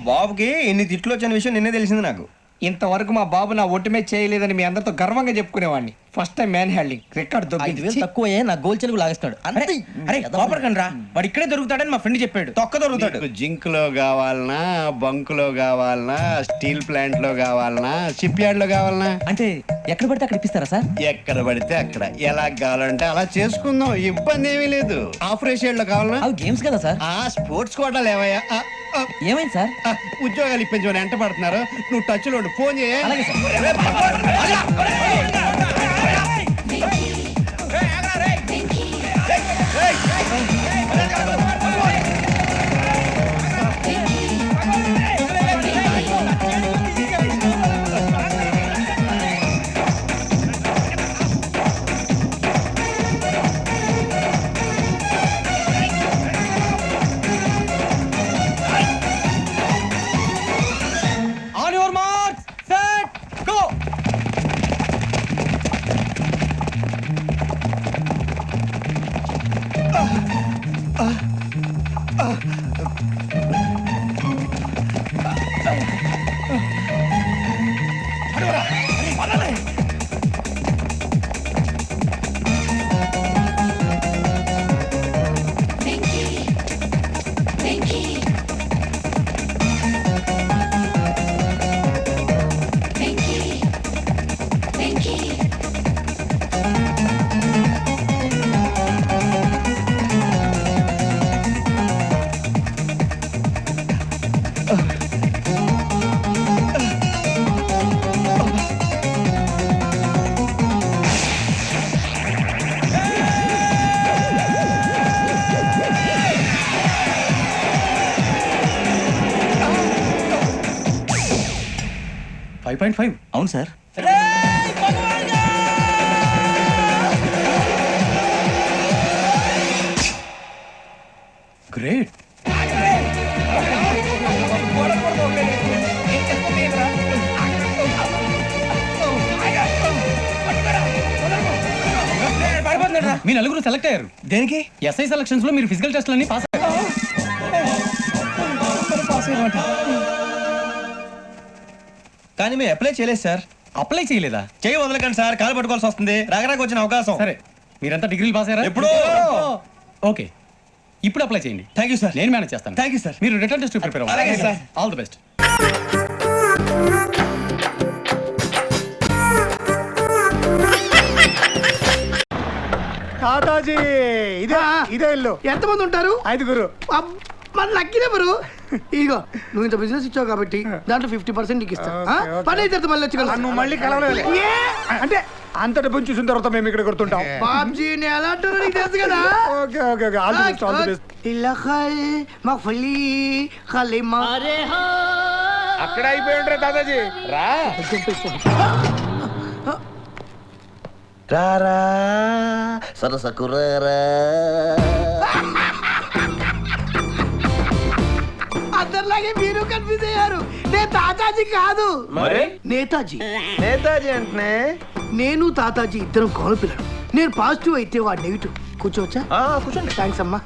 బాబుకి ఇన్ని తిట్లు వచ్చిన విషయం నిన్నే తెలిసింది నాకు. ఇంతవరకు మా బాబు నా ఒట్టుమే చేయలేదని మీ అందరితో గర్వంగా చెప్పుకునేవాడిని. First time man handing record దొరికింది. తక్కువ నా గోల్ చెలుగు లాగేస్తాడు. అరే కోపడకండి రా, వాడు ఇక్కడే దొరుకుతాడని మా ఫ్రెండ్ చెప్పాడు. తొక్క దొరుకుతాడు. జింక్ లో కావాలనా, బంక్ లో కావాలనా, స్టీల్ ప్లాంట్ లో కావాలనా, షిప్ యార్డ్ లో కావాలనా? అంటే ఎక్కడ పడితే అక్కడ ఇప్పిస్తారా సార్? ఎక్కడ పడితే అక్కడ, ఎలా కావాలంటే అలా చేసుకుందాం, ఇబ్బంది ఏమీ లేదు. ఆపరేషన్ లో కావాలనా? అవి గేమ్స్ కదా సార్. స్పోర్ట్స్ కోటాలు ఏవయ్యా? ఏమైంది సార్? ఉద్యోగాలు ఇప్పించమని ఎంట పడుతున్నారు. నువ్వు టచ్ లో ఫోన్ చేయ. అలాగే సార్. అవును సార్. గ్రేట్. మీ నలుగురు సెలెక్ట్ అయ్యారు. దేనికి? ఎస్ఐ సెలక్షన్స్ లో మీరు ఫిజికల్ టెస్ట్ అన్ని పాస్ అయ్యారు. కానీ మేము అప్లై చేయలేదు సార్. అప్లై చేయలేదా? చేయి వదలకండి సార్, కాలు పట్టుకోవాల్సి వస్తుంది. రాగరాకు వచ్చిన అవకాశం. సరే, మీరంతా డిగ్రీలు పాస్ అయ్యారా? ఎప్పుడో. ఓకే, ఇప్పుడు అప్లై చేయండి. Thank you sir. నేను మేనేజ్ చేస్తాను. Thank you sir. మీరు రిటర్న్ టెస్ట్ ప్రిపేర్ అవ్వండి. అలాగే sir. All the best. Tataji ఇదే ఇల్లు. ఎంతమంది ఉంటారు? 5గురు. మన లక్కీ నెంబరు. ఇదిగో, నువ్వు ఇంత బిజినెస్ ఇచ్చావు కాబట్టి దాంట్లో 50% నీకు ఇస్తా. పని అయితే మళ్ళీ వచ్చి నువ్వు మళ్ళీ కలవలేదు అంటే అంత డబ్బుని చూసిన తర్వాత మేము ఇక్కడ కొడుతుంటాం. బాబ్జీ నేను ఎలా అంటారో నీకు తెలుసు కదా. Okay okay okay, all the best, all the best. ఇల్లఖల్ మఫలి ఖలిమా. అక్కడ అయిపోయి ఉంటారు తాతాజీ. రారా సరసకురారా. అందరిలాగే మీరు కన్ఫ్యూజ్ అయ్యారు. నేను తాతాజీ కాదు, మరి నేతాజీ. నేతాజీ అంటే నేను తాతాజీ ఇద్దరం కౌలు పిల్లలు. నేను పాజిటివ్ అయితే వాడు నెగిటివ్. కూర్చోవచ్చా? కూర్చోండి. థ్యాంక్స్ అమ్మా.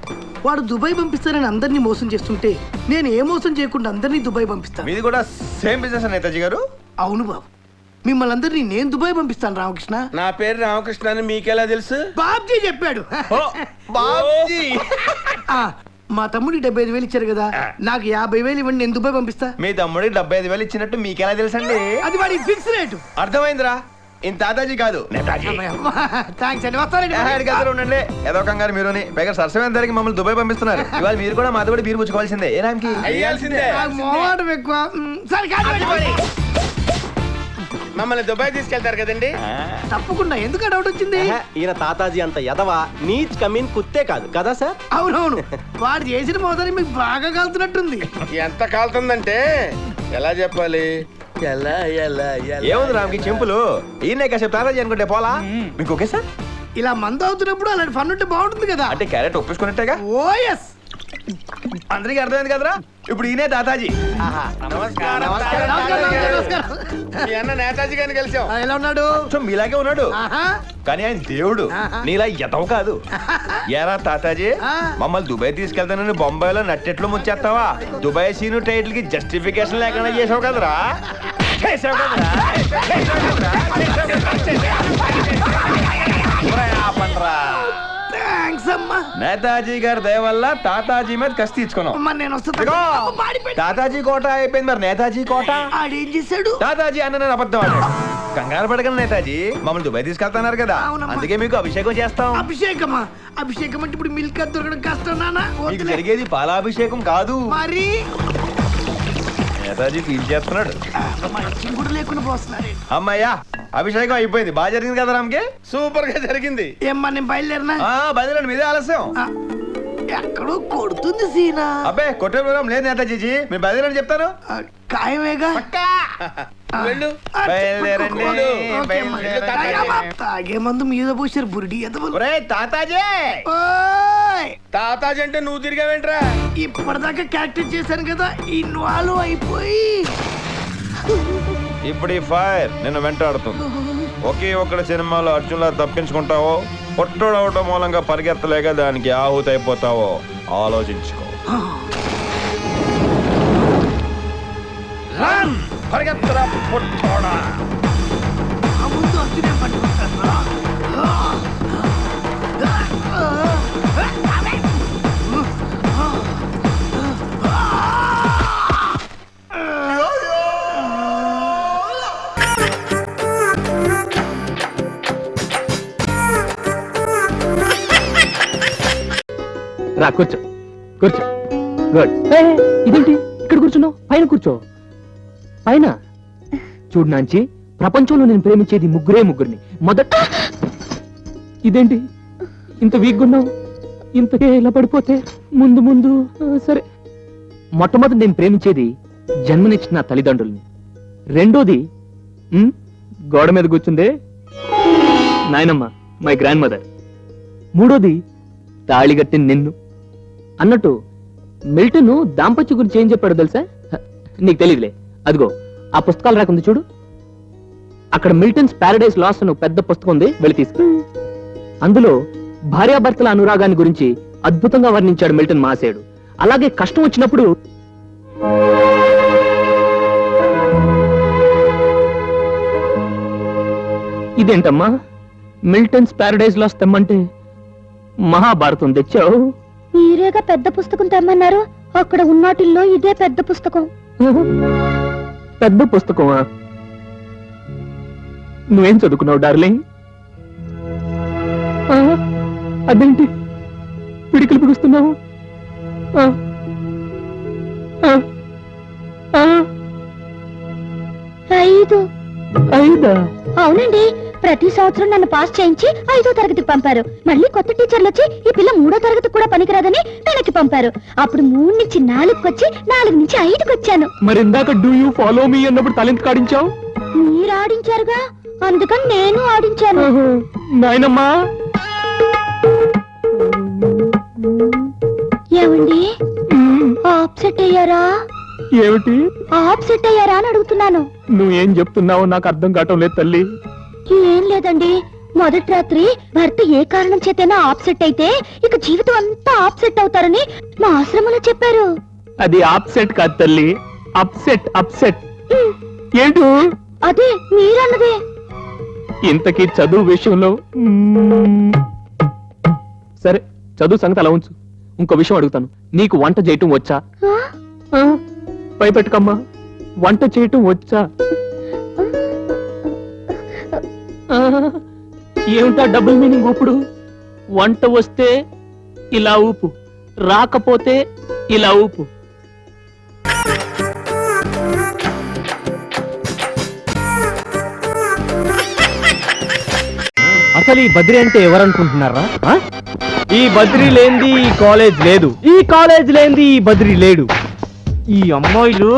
వాడు దుబాయ్ పంపిస్తానని అందరినీ మోసం చేస్తుంటే నేను ఏ మోసం చేయకుండా అందరినీ దుబాయ్ పంపిస్తాను. మీది కూడా సేమ్ బిజినెస్ నేతాజీ గారు? అవును బాబు, మిమ్మల్ని అందరినీ నేను దుబాయ్ పంపిస్తాను. రామకృష్ణ. నా పేరు రామకృష్ణ అని మీకెలా తెలుసు? బాబ్జీ చెప్పాడు. బాబ్జీ. మా తమ్ముడికి 75,000 ఇచ్చారు కదా, నాకు 50,000 ఇవ్వండి, నేను దుబాయ్ పంపిస్తా. మీ తమ్ముడికి 75,000 ఇచ్చినట్టు మీకెలా తెలుసండి? అది వాడి ఫిక్స్ రేటు. అర్థమైందిరా, ఇంత తాతాజీ కాదు నేతాజీ. థ్యాంక్స్ అండి, వస్తానండి. ఉండండి, ఏదో కంగారు మీరుని. పైగా సరసమైన ధరకి మమ్మల్ని దుబాయ్ పంపిస్తున్నారు. ఇవాళ మీరు కూడా మాతో కూడా బీరు పుచ్చుకోవాల్సిందే. ఏ నామకి? మోహం ఎక్కువ. సరే కాదు, మమ్మల్ని దుబాయ్ తీసుకెళ్తారు కదండి. తప్పకుండా. ఎందుకు డౌట్ వచ్చింది? ఈయన తాతాజీ అంత ఎదవా నీచ్ కమీన్ కుత్తే కాదు కదా సార్? అవునవును, వాడు చేసిన మోసాన్ని మీకు బాగా కాలుతున్నట్టుంది. ఎంత కాలుతుందంటే ఎలా చెప్పాలి, ఏముంది రామ్కి చెంపులు ఈయన కాసేపు తారాజీ అనుకుంటే పోలా మీకు ఓకే సార్? ఇలా మందు అవుతున్నప్పుడు అలాంటి ఫన్ ఉంటే బాగుంటుంది కదా. అంటే క్యారెట్ ఒప్పేసుకున్నట్టేగా. ఓ ఎస్. అందరికీ అర్థమైంది కదరా. ఇప్పుడు ఈయనే తాతాజీ. నమస్కారం. నమస్కారం. మీ అన్న నేతాజీ గారిని కలిసాం. ఎలా ఉన్నాడు? కొంచెం మీలాగే ఉన్నాడు ఆహా. కానీ ఆయన దేవుడు. నీలా ఎదవ కాదు. ఏరా తాతాజీ ఆ. మమ్మల్ని దుబాయ్ తీసుకెళ్తానని బొంబాయిలో నట్టెట్లు ముంచేస్తావా? దుబాయ్ సీను టైటిల్ కి జస్టిఫికేషన్ లేకుండా చేసావు కదరా. చేసావు కదరా. ఆపండ్రా. థాంక్స్ అమ్మా. నేతాజీ గారి దయ వల్ల తాతాజీ మీద కసి తీర్చుకున్నాం. అమ్మా నేను వస్తాను. ఇదిగో, అమ్మ, మాడిపోయింది. తాతాజీ కోట అయిపోయింది, మరి నేతాజీ కోట. ఆడేం చేశాడు? తాతాజీ అన్న నేను అబద్ధం ఆడాడు. కంగారు పడగలను నేతాజీ, మమ్మల్ని దుబాయ్ తీసుకెళ్తున్నారు కదా, అవునమ్మా. అందుకే మీకు అభిషేకం చేస్తాం. అభిషేకమా? అభిషేకం అంటే ఇప్పుడు మిల్క్ అది దొరకడం కష్టం నాన్న. మీకు వద్దులే. జరిగేది పాలాభిషేకం కాదు. మరి నేతాజీ ఫీల్ చేస్తున్నాడు. మంచి కూడా లేకుండా పోస్తున్నాడు. అమ్మయ్యా అభిషేకం అయిపోయింది. బాగా జరిగింది కదా రామ్కి? సూపర్ గా జరిగింది. ఏమ్మా నేను బయలుదేరినా? బదిలండి, మీదే ఆలస్యం. ఆ, ఎక్కడో కొడుతుంది సీనా. అబ్బే కొట్టే ప్రోగ్రాం లేదు నేతాజీ, మీరు బదిలండి చెప్తాను. ఆ, ఖాయమేగా. ఆ, వెళ్ళు. ఆ, బయలుదేరండి, ఓకే అమ్మా. బయలుదేరండి. తాగమ్మా. తాగే మందు మీద పోసారు బురిడి ఎదవలు. ఒరేయ్ తాతాజీ, ఓయ్! తాతాజీ అంటే నువ్వు తిరిగావేంట్రా? ఇప్పటిదాకా క్యారెక్టర్ చేశాను కదా, ఇన్వాల్వ్ అయిపోయి ఇప్పుడు ఈ ఫైర్ నిన్ను వెంటాడుతుంది. ఒకే ఒక్కడ సినిమాలో అర్జున్లా తప్పించుకుంటావో, పొట్టోడవటం మూలంగా పరిగెత్తలేక దానికి ఆహుతి అయిపోతావో ఆలోచించుకో. రన్! పరిగెత్తరా పొట్టోడా. ఆ ముందు అర్జునే పట్టుకుంటాను. రా కూర్చో కూర్చో. గుడ్. ఇదేంటి ఇక్కడ కూర్చున్నావు? పైన కూర్చో. పైన చూడు నాంచి, ప్రపంచంలో నేను ప్రేమించేది ముగ్గురిని. మొదట ఇదేంటి ఇంత వీక్గా ఉన్నావు? ఇంతకే ఇలా పడిపోతే ముందు సరే. మొట్టమొదటి నేను ప్రేమించేది జన్మనిచ్చిన నా తల్లిదండ్రుల్ని. రెండోది గోడ మీద కూర్చుందే నాయనమ్మ, మై గ్రాండ్ మదర్. మూడోది తాళిగట్టిన నిన్ను. అన్నట్టు మిల్టన్ దాంపత్య గురించి ఏం చెప్పాడు తెలుసా? నీకు తెలియదులే. అదిగో ఆ పుస్తకాలు రాకుంది చూడు, అక్కడ మిల్టన్స్ ప్యారడైజ్ లాస్ట్ అని పెద్ద పుస్తకం ఉంది, వెళ్ళి తీసుకు. అందులో భార్యాభర్తల అనురాగాన్ని గురించి అద్భుతంగా వర్ణించాడు మిల్టన్ మహాశయుడు. అలాగే కష్టం వచ్చినప్పుడు ఇదేంటమ్మా మిల్టన్స్ ప్యారడైజ్ లాస్ట్ తెమ్మంటే మహాభారతం తెచ్చావు? మీరేగా పెద్ద పుస్తకం తెమ్మన్నారు, అక్కడ ఉన్నాటిల్లో ఇదే పెద్ద పుస్తకం. పెద్ద పుస్తకమా? నువ్వేం చదువుకున్నావు డార్లింగ్? అదేంటి పిడికిలు పిడుస్తున్నావు? 5. అవునండి, ప్రతి సంవత్సరం నన్ను పాస్ చేయించి 5వ తరగతికి పంపారు. మళ్ళీ కొత్త టీచర్లు వచ్చి ఈ పిల్ల 3వ తరగతి కూడా పనికిరాదని వెనక్కి పంపారు. అప్పుడు 3 నుంచి 4కి వచ్చి 4 నుంచి 5కి వచ్చాను. మరి ఇందాక డూ యూ ఫాలో మీ అన్నప్పుడు తలెంత కాడించావు? మీరు ఆడించారుగా, అందుకని నేను ఆడించాను. నాయనమ్మా, ఏమండి ఆప్సెట్ అయ్యారా? ఏమిటి ఆప్సెట్ అయ్యారా అని అడుగుతున్నాను. నువ్వేం చెప్తున్నావో నాకు అర్థం కావటం లేదు తల్లి. ఏం లేదండి, మొదటి రాత్రి భర్త ఏ కారణం చేతైనా ఆప్సెట్ అయితే ఇక జీవితం అంతా ఆప్సెట్ అవుతారని మా ఆశ్రమంలో చెప్పారు. అది ఆప్సెట్ కాదు తల్లి, అప్సెట్. అప్సెట్ ఏంటి? అదే మీరన్నదే. ఇంతకీ చదువు విషయంలో సరే, చదువు సంగతి అలా ఉంచు. ఇంకో విషయం అడుగుతాను, నీకు వంట చేయటం వచ్చా? ఆ? భయపెట్టకమ్మా, వంట చేయటం వచ్చా? ఏమిటా డబుల్ మీనింగ్ ఊపుడు? వంట వస్తే ఇలా ఊపు, రాకపోతే ఇలా ఊపు. అసలు ఈ బద్రి అంటే ఎవరనుకుంటున్నారా? ఈ బద్రి లేంది ఈ కాలేజ్ లేదు, ఈ కాలేజ్ లేంది ఈ బద్రి లేడు. ఈ అమ్మాయిలు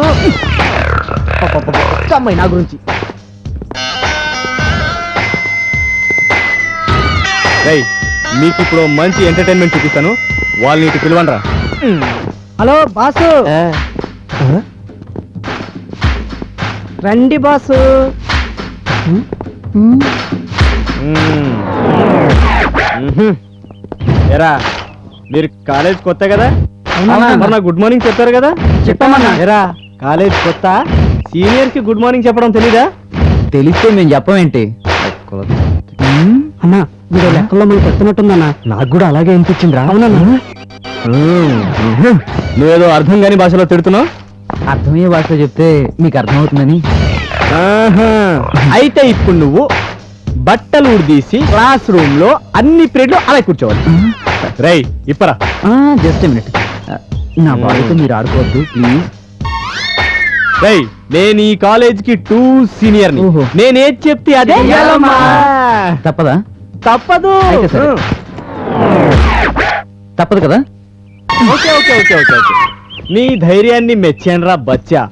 అమ్మాయి నా గురించి. మీకు ఇప్పుడు మంచి ఎంటర్టైన్మెంట్ చూపిస్తాను, వాళ్ళని ఇటు పిలవండి రా. హలో బాసు, రండి బాసు. ఎరా మీరు కాలేజ్ కొత్త కదా, మరి గుడ్ మార్నింగ్ చెప్పారు కదా. చెప్పామన్నా. ఎరా కాలేజ్ కొత్త, సీనియర్స్ కి గుడ్ మార్నింగ్ చెప్పడం తెలీదా? తెలిస్తే మేము చెప్పమేంటి అన్నా, మీరు లెక్కల్లో మనం పెడుతున్నట్టుందన్నా. నాకు కూడా అలాగే అనిపించిందిరా. అవునన్నా. నువ్వేదో అర్థం కాని భాషలో తిడుతున్నావు. అర్థమయ్యే భాషలో చెప్తే మీకు అర్థమవుతుందని. అయితే ఇప్పుడు నువ్వు బట్టలు ఉడిదీసి క్లాస్ రూమ్ లో అన్ని పీరియడ్లు అలా కూర్చోవాలి. రై ఇప్పరా. జస్ట్ మినిట్, నా బాడీతో మీరు ఆడుకోవద్దు ప్లీజ్. రై నేను ఈ కాలేజ్ కి 2 సీనియర్. ఓహో. నేనేది చెప్తే అదే చెయ్యాలమ్మా. తప్పదా? తప్పదు. అయితే సరే. తప్పదు కదా. Okay okay okay okay okay నీ ధైర్యాన్ని మెచ్చానురా బచ్చా.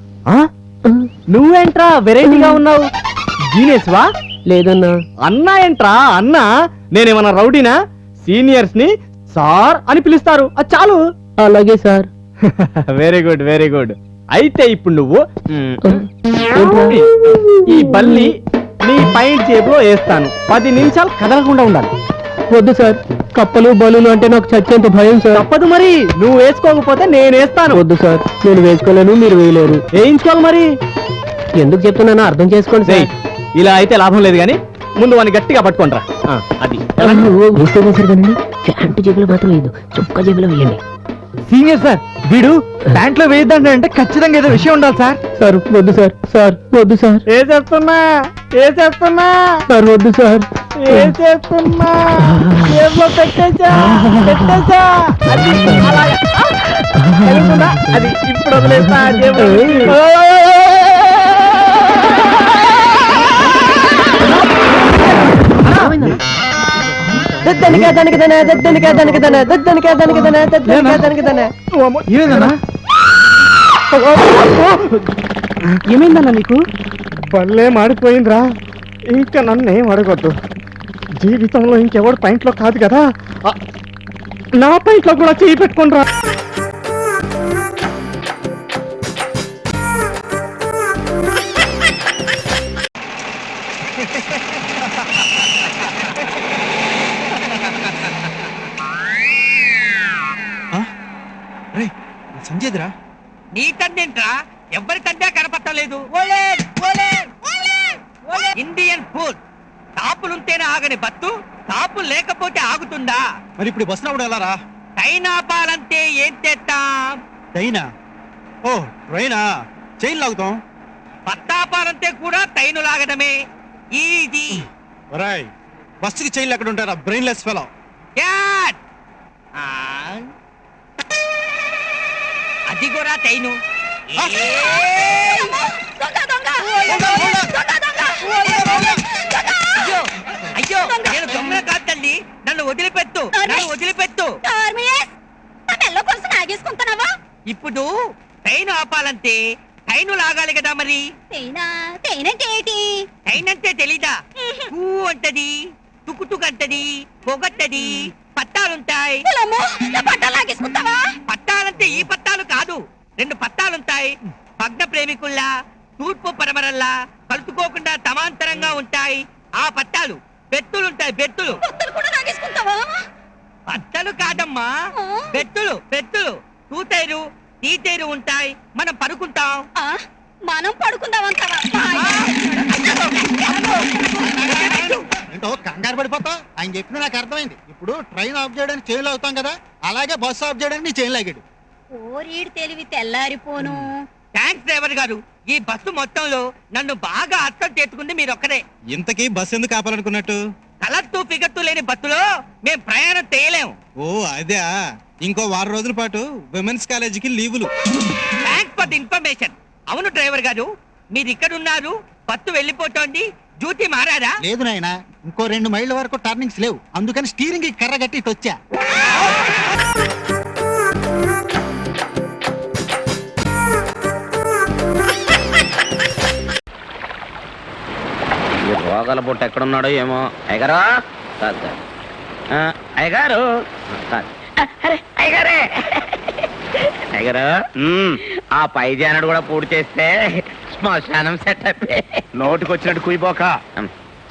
నువ్వేంట్రా వెరైటీగా ఉన్నావు? జీనియస్ వా? లేదన్నా. అన్నా ఏంట్రా అన్నా? నేనేమన్నా రౌడీనా? సీనియర్స్ ని సార్ అని పిలుస్తారు, అది చాలు. అలాగే sir. Very good very good. అయితే ఇప్పుడు నువ్వు ఈ బల్లి నీ పైన జేబులో వేస్తాను, 10 నిమిషాలు కదలకుండా ఉండాలి. వద్దు సార్, కప్పలు బలులు అంటే నాకు చచ్చేంత భయం సార్. తప్పదు మరి, నువ్వు వేసుకోకపోతే నేను వేస్తాను. వద్దు సార్, నేను వేసుకోలేను, మీరు వేయలేరు. వేయించుకోవాలి మరి. ఎందుకు చెప్తున్నానో అర్థం చేసుకోండి రేయ్, సార్. ఇలా అయితే లాభం లేదు గాని ముందు వాడిని గట్టిగా పట్టుకుంటారా. అది ప్యాంటు జేబులో మాత్రం లేదు, చొక్కా జేబులో వేయండి. సీనియర్ సార్, వీడు ప్యాంట్లో వేయద్దంటే అంటే ఖచ్చితంగా ఏదో విషయం ఉండాలి సార్. సార్ వద్దు సార్, సార్ వద్దు సార్, వేసేస్తున్నా సార్ వద్దు సార్. వేసేస్తున్నా జేబులో పెట్టేసా. అది అలాగే. తెలుసునా? అది ఇప్పుడు వదిలేస్తా జేబులో. ఏమైందన్నా నీకు? పల్లె మాడిపోయిందిరా, ఇంకా నన్నేం అడగొద్దు. జీవితంలో ఇంకెవడు పాయింట్లో కాదు కదా, నా పాయింట్లో కూడా చేయి పెట్టుకుంటా. సంజయ్రా, నీ తండ్రింట్రా, ఎవరి తండ్రి కనపట్టలేదు. ఇండియన్ ఫుడ్ తాపులుంటేనే ఆగని బత్తు, తాపులు లేకపోతే ఆగుతుందా? మరి ఇప్పుడు బస్ రావడం ఎలా రా? టైనాపాలంటే ఏం చేస్తాం? ట్రైనా? ఓ ట్రైనా, చైన్ లాగుతాం. పత్తాపాలంటే కూడా టైను లాగడమే ఈజీ. ఒరాయ్, బస్సుకి చైన్లు ఎక్కడ ఉంటారా? Brainless fellow. క్యాట్! అది కూడా టైను. అయ్యో, నేను దొంగ కాదు తల్లి, నన్ను వదిలిపెట్టు, వదిలిపెట్టు. ఇప్పుడు ట్రైన్ ఆపాలంటే టైను లాగాలి కదా మరి. టైన్ అంటే తెలీదా? టూ అంటది, టుకుటుకు అంటది, పొగట్టది, పట్టాలుంటాయి. పట్టాలంటే ఈ పట్టాలు కాదు, 2 పట్టాలుంటాయి. భగ్న ప్రేమికుల్లా, తూర్పు పరమరల్లా కలుసుకోకుండా సమాంతరంగా ఉంటాయి ఆ పట్టాలు. బెత్తులుంటాయి, బెత్తులు. పట్టాలు కాదమ్మా, బెత్తులు. బెత్తులు తూతైరు తీతైరు ఉంటాయి. మనం పడుకుంటాం. మనం పడుకుందామంటావా? ఏంటో కంగారు పడిపోతా. ఆయన చెప్పింది నాకు అర్థమైంది. ఇప్పుడు ట్రైన్ ఆఫ్ చేయడానికి చైన్ లాగుతాం కదా, అలాగే బస్సు ఆఫ్ చేయడానికి నీ చైన్ లాగాడు. ఓరీడు తెలివి తెల్లారిపోను. థ్యాంక్స్ డ్రైవర్ గారు, ఈ బస్సు మొత్తంలో నన్ను బాగా అర్థం చేసుకుంది మీరొక్కరే. ఇంతకీ బస్సు ఎందుకు ఆపాలనుకున్నట్టు? కలర్తూ ఫిగర్తూ లేని బస్సులో మేం ప్రయాణం చేయలేము. ఓ అదే, ఇంకో 6 రోజుల పాటు విమెన్స్ కాలేజీకి లీవులు. Thanks for the information. అవును డ్రైవర్ గారు, మీరు ఇక్కడ ఉన్నారు, బస్సు వెళ్ళిపోతోంది, డ్యూటీ మారారా? లేదు నాయనా, ఇంకో 2 మైళ్ళ వరకు టర్నింగ్స్ లేవు, అందుకని స్టీరింగ్ కర్ర కట్టి ఇటు వచ్చా. రోగాల పుట్ట ఎక్కడున్నాడో ఏమో. అయ్యగారు కాదు కాదు. అయ్యగారు కాదు. అరే అయ్యగారే అయ్యగారు, ఆ పై జానడు కూడా పూర్తి చేస్తే శ్మశానం సెటప్. నోటికొచ్చినట్టు కుయిపోక,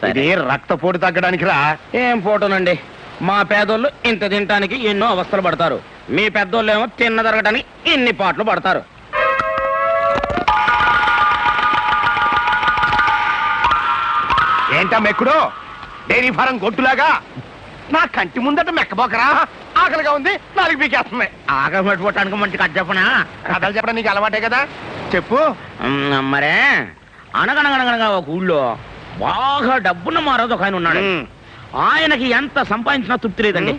ఇది రక్తపోటు తగ్గడానికి రా. ఏం పోటునండి, మా పేదోళ్ళు ఇంత తినటానికి ఎన్నో అవస్థలు పడతారు, మీ పెద్దోళ్ళు ఏమో తిన్న తరగటానికి ఇన్ని పాటలు పడతారు. ఏంటా మెక్కుడు? డైరీ ఫారం గొట్టులాగా నా కంటి ముందట మెక్కబోకరా. ఆకలిగా ఉంది, నాలుగు పీకేస్తుంది. ఆకలి పట్టుకోవటానికి మంచి కథ చెప్పనా? కథలు చెప్పడం నీకు అలవాటే కదా, చెప్పు. మరే అనగనగనగనగా ఒక ఊళ్ళో బాగా డబ్బున్న మారోజు ఒక ఆయన ఉన్నాడు. ఆయనకి ఎంత సంపాదించినా తృప్తి లేదండి.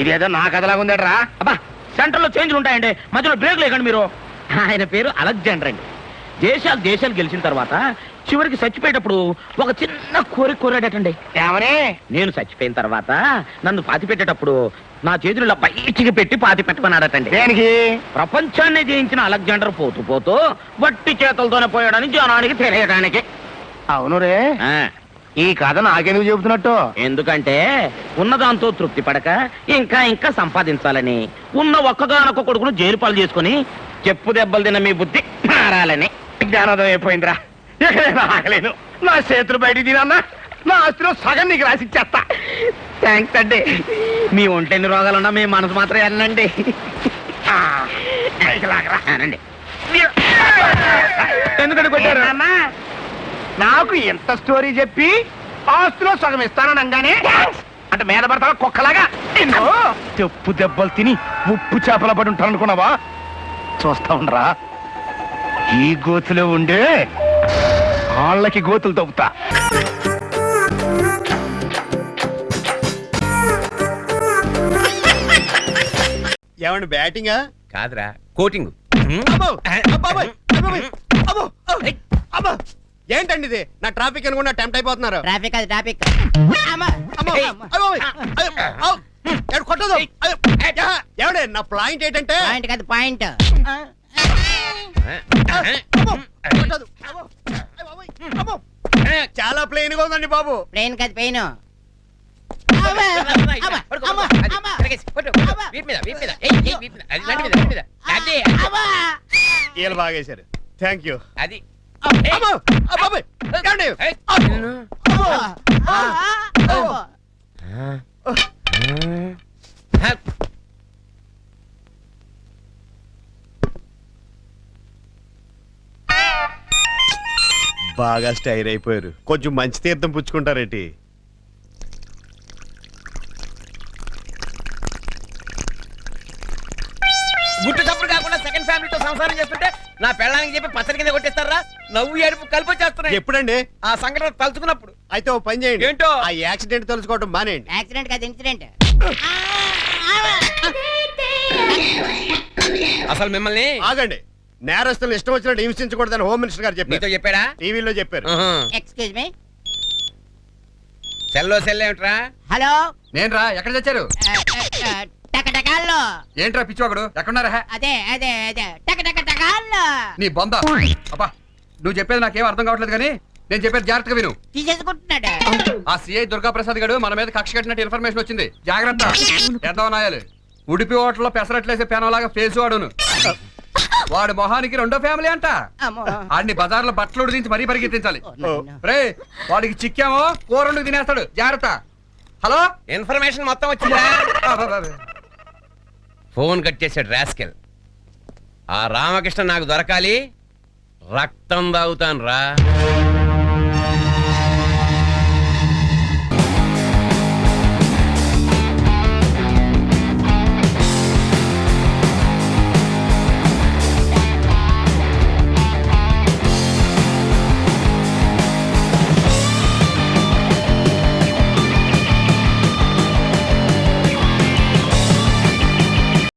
ఇదేదో నా కథలాగా ఉందట్రా. అబ్బా, సెంటర్లో చేంజ్లు ఉంటాయండి, మధ్యలో బ్రేక్ లేకండి మీరు. ఆయన పేరు అలెగ్జాండర్ అండి. దేశాలు గెలిచిన తర్వాత చివరికి చచ్చిపోయేటప్పుడు ఒక చిన్న కోరాడటండి. ఏమని? నేను చచ్చిపోయిన తర్వాత నన్ను పాతి పెట్టేటప్పుడు నా చేతులు ఇలా బయటికి పెట్టి పాతి పెట్టమన్నాడటండి. దేనికి? ప్రపంచాన్ని జయించిన అలెగ్జాండర్ పోతూ పోతూ వట్టి చేతులతోనే పోయాడని జనానికి తెలియడానికి. అవును రే, ఆ, ఈ కథ నాకెందుకు చెబుతున్నట్టు? ఎందుకంటే ఉన్నదాంతో తృప్తి పడక ఇంకా ఇంకా సంపాదించాలని, ఉన్న ఒక్కగానొక్క కొడుకును జైలు పాలు చేసుకుని చెప్పు దెబ్బలు తిన్న మీ బుద్ధి మారాలని. జ్ఞానోదయం అయిపోయిందిరా. ఇక నేను ఆగలేను. నా చేతులు బయటికి తినన్నా, నా ఆస్తిలో సగం నీకు రాసిచ్చేస్తా. థ్యాంక్స్ అండి. మీ ఒంటెన్ని రోగాలున్నా మీ మనసు మాత్రం వెళ్ళండి. అనండి. ఎందుకంటే కొట్టారు? నాకు ఎంత స్టోరీ చెప్పి ఆస్తిలో సగం ఇస్తాననగానే అంటే మీద పడతావా కుక్కలాగా? చెప్పు దెబ్బలు తిని ఉప్పు చేపల పడి ఉంటాను అనుకున్నావా? చూస్తా ఉండరా, ఈ గోతులో ఉండే వాళ్ళకి గోతులు తవ్వుతా. ఏమండి బ్యాటింగా? కాదురా, కోటింగ్. ఏంటండి ఇది? నా ట్రాఫిక్ అనుకున్నా టెంప్ట్ అయిపోతున్నారు. ట్రాఫిక్ అది ట్రాఫిక్. కొట్టదు. ఏమండి నా పాయింట్ ఏంటంటే పాయింట్ కాదు పాయింట్. కొట్టదు. చాలా ప్లెయిన్ గా ఉందండి బాబు. ప్లేన్ కాదు పెయిన్. వీళ్ళు బాగేశారు. Thank you. అది బాగా స్టైర్ అయిపోయారు. కొంచెం మంచి తీర్థం పుచ్చుకుంటారేంటి? గుట్టు చప్పుడు కాకుండా సెకండ్ ఫ్యామిలీతో సంసారం చేస్తుంటే నా పెళ్ళానికి చెప్పి పచ్చడి కింద కొట్టేస్తారా? నవ్వు ఏడుపు కలిపి వచ్చేస్తున్నాయి. ఎప్పుడండి ఆ సంఘటన తలుచుకున్నప్పుడు. అయితే ఓ పని చేయండి. ఏంటో? ఆ యాక్సిడెంట్ తెలుసుకోవడం మానేయండి. యాక్సిడెంట్ కాదు ఇన్సిడెంట్. అసలు మిమ్మల్ని ఆగండి. నేరస్తులను ఇష్టం వచ్చినట్టు హింసించకూడదని హోమ్ మినిస్టర్ గారు చెప్పారు. చెప్పాడా? టీవీలో చెప్పారు. Excuse me. సెల్ ఏమిట్రా? హలో, నేను రా, ఎక్కడ తెచ్చారు? టకటకాల్లో. ఏంట్రా పిచ్చివాడు, ఎక్కడున్నారా? అదే అదే అదే టకటకటకాల్లో. నీ బొంద. అబ్బా, నువ్వు చెప్పేది నాకేం అర్థం కావట్లేదు కానీ నేను చెప్పేది జాగ్రత్తగా విను. తీసేసుకుంటున్నాడు. ఆ సిఐ దుర్గా ప్రసాద్ గారు మన మీద కక్ష కట్టినట్టు ఇన్ఫర్మేషన్ వచ్చింది. జాగ్రత్త. ఎంత నాయాలి. ఉడిపి హోటల్లో పెసరట్లేసే పెనంలాగా ఫేస్ వాడును. వాడు మొహానికి రెండో ఫ్యామిలీ అంట. ఆడిని బజార్లో బట్టలు ఉడిదించి మరీ పరిగెత్తించాలి. రే, వాడికి చిక్కామో కూరండు తినేస్తాడు. జాగ్రత్త. హలో, ఇన్ఫర్మేషన్ మొత్తం వచ్చిందా? ఫోన్ కట్ చేసాడు రాస్కెల్. ఆ రామకృష్ణ నాకు దొరకాలి, రక్తం తాగుతాను రా.